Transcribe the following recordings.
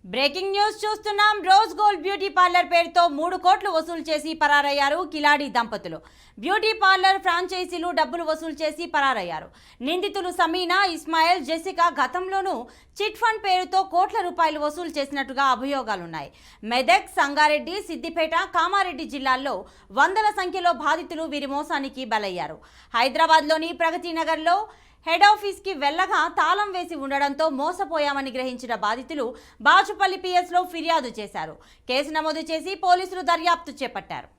Breaking news చూస్తున్నాం. Rose gold beauty parlour పేరుతో 3 కోట్లు వసూలు చేసి పరారయ్యారు కిలాడి దంపతులు. బ్యూటీ పార్లర్ ఫ్రాంచైజీలు డబ్బులు వసూలు చేసి పరారయ్యారు. నిందితులు సమీనా, ఇస్మాయిల్, జెసికా గతంలోనూ చిట్ ఫండ్ పేరుతో కోట్ల రూపాయలు వసూలు చేసినట్టుగా అభియోగాలున్నాయి. మెదక్, సంగారెడ్డి, సిద్దిపేట, కామారెడ్డి జిల్లాల్లో వందల సంఖ్యలో బాధితులు వీరి మోసానికి బలయ్యారు. హైదరాబాద్లోని ప్రగతి నగర్లో హెడ్ ఆఫీస్కి వెళ్లగా తాళం వేసి ఉండడంతో మోసపోయామని గ్రహించిన బాధితులు బాచుపల్లి పిఎస్లో ఫిర్యాదు చేశారు. కేసు నమోదు చేసి పోలీసులు దర్యాప్తు చేపట్టారు.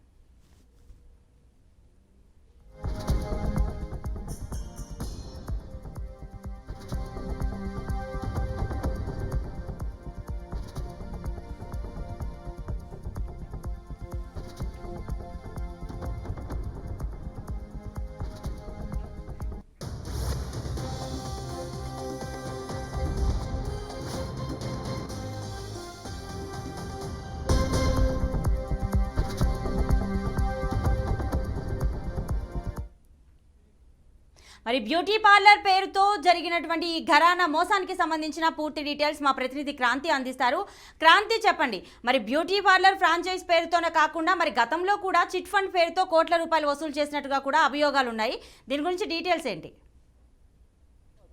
మరి బ్యూటీ పార్లర్ పేరుతో జరిగినటువంటి ఈ ఘరానా మోసానికి సంబంధించిన పూర్తి డీటెయిల్స్ మా ప్రతినిధి క్రాంతి అందిస్తారు. క్రాంతి, చెప్పండి, మరి బ్యూటీ పార్లర్ ఫ్రాంచైజ్ పేరుతోనే కాకుండా మరి గతంలో కూడా చిట్ ఫండ్ పేరుతో కోట్ల రూపాయలు వసూలు చేసినట్టుగా కూడా అభియోగాలు ఉన్నాయి. దీని గురించి డీటెయిల్స్ ఏంటి?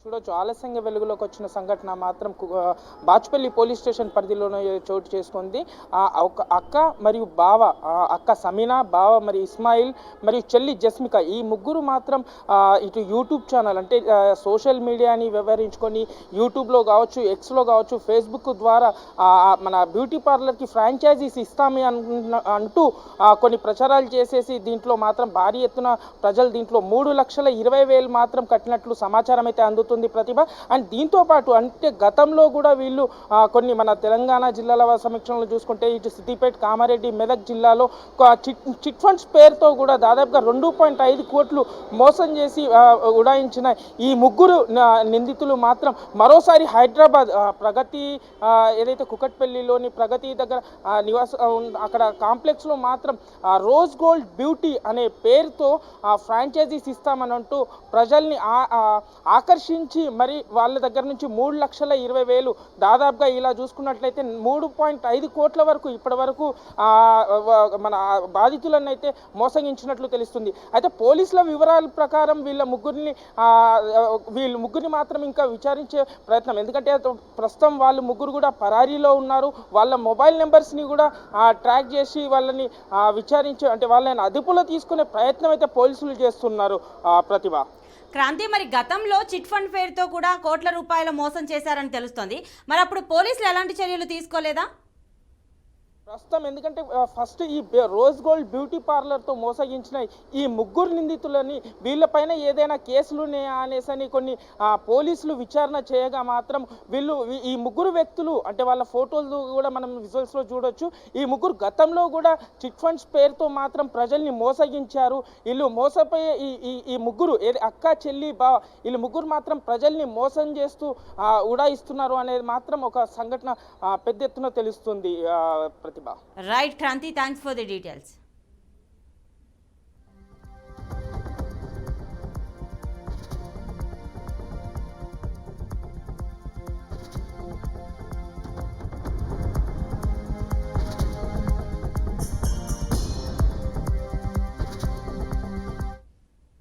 చూడొచ్చు, ఆలస్యంగా వెలుగులోకి వచ్చిన సంఘటన మాత్రం బాచుపల్లి పోలీస్ స్టేషన్ పరిధిలోనే చోటు చేసుకుంది. ఒక అక్క మరియు బావ, అక్క సమీనా, బావ మరి ఇస్మాయిల్ మరియు చెల్లి జస్మిక, ఈ ముగ్గురు మాత్రం ఇటు యూట్యూబ్ ఛానల్ అంటే సోషల్ మీడియాని వ్యవహరించుకొని యూట్యూబ్లో కావచ్చు, ఎక్స్లో కావచ్చు, ఫేస్బుక్ ద్వారా మన బ్యూటీ పార్లర్కి ఫ్రాంచైజీస్ ఇస్తామే అంటూ కొన్ని ప్రచారాలు చేసేసి దీంట్లో మాత్రం భారీ ఎత్తున ప్రజలు దీంట్లో 3,20,000 మాత్రం కట్టినట్లు సమాచారం అయితే అందుతుంది ప్రతిభ. అండ్ దీంతో పాటు అంటే గతంలో కూడా వీళ్ళు కొన్ని మన తెలంగాణ జిల్లాల సమీక్షణలో చూసుకుంటే ఇటు సిద్దిపేట, కామారెడ్డి, మెదక్ జిల్లాలో చిట్ ఫండ్స్ పేరుతో కూడా దాదాపుగా 2.5 కోట్లు మోసం చేసి ఉడాయించిన ఈ ముగ్గురు నిందితులు మాత్రం మరోసారి హైదరాబాద్ ప్రగతి ఏదైతే కుకట్పల్లిలోని ప్రగతి దగ్గర అక్కడ కాంప్లెక్స్లో మాత్రం రోజ్ గోల్డ్ బ్యూటీ అనే పేరుతో ఫ్రాంచైజీస్ ఇస్తామని అంటూ ప్రజల్ని ఆకర్షించి మరి వాళ్ళ దగ్గర నుంచి 3,20,000 దాదాపుగా ఇలా చూసుకున్నట్లయితే 3.5 కోట్ల వరకు ఇప్పటి వరకు మన బాధితులను అయితే మోసగించినట్లు తెలుస్తుంది. అయితే పోలీసుల వివరాల ప్రకారం వీళ్ళ ముగ్గురిని మాత్రం ఇంకా విచారించే ప్రయత్నం, ఎందుకంటే ప్రస్తుతం వాళ్ళు ముగ్గురు కూడా పరారీలో ఉన్నారు. వాళ్ళ మొబైల్ నెంబర్స్ని కూడా ట్రాక్ చేసి వాళ్ళని విచారించే అంటే వాళ్ళని అదుపులో తీసుకునే ప్రయత్నం అయితే పోలీసులు చేస్తున్నారు. ప్రతిభ, క్రాంతి, మరి గతంలో చిట్ ఫండ్ పేరుతో కూడా కోట్ల రూపాయల మోసం చేశారని తెలుస్తోంది. మరి అప్పుడు పోలీసులు ఎలాంటి చర్యలు తీసుకోలేదా? ప్రస్తుతం ఎందుకంటే ఫస్ట్ ఈ రోజ్ గోల్డ్ బ్యూటీ పార్లర్తో మోసగించిన ఈ ముగ్గురు నిందితులని వీళ్ళపైన ఏదైనా కేసులు ఉన్నాయా అనేసి కొన్ని పోలీసులు విచారణ చేయగా మాత్రం వీళ్ళు ఈ ముగ్గురు వ్యక్తులు అంటే వాళ్ళ ఫోటోలు కూడా మనం విజువల్స్లో చూడొచ్చు. ఈ ముగ్గురు గతంలో కూడా చిట్ ఫండ్స్ పేరుతో మాత్రం ప్రజల్ని మోసగించారు. వీళ్ళు మోసపోయే ఈ ముగ్గురు అక్క, చెల్లి, బావ, వీళ్ళు ముగ్గురు మాత్రం ప్రజల్ని మోసం చేస్తూ ఉడాయిస్తున్నారు అనేది మాత్రం ఒక సంఘటన పెద్ద ఎత్తున తెలుస్తుంది. Right, Kranti, thanks for the details.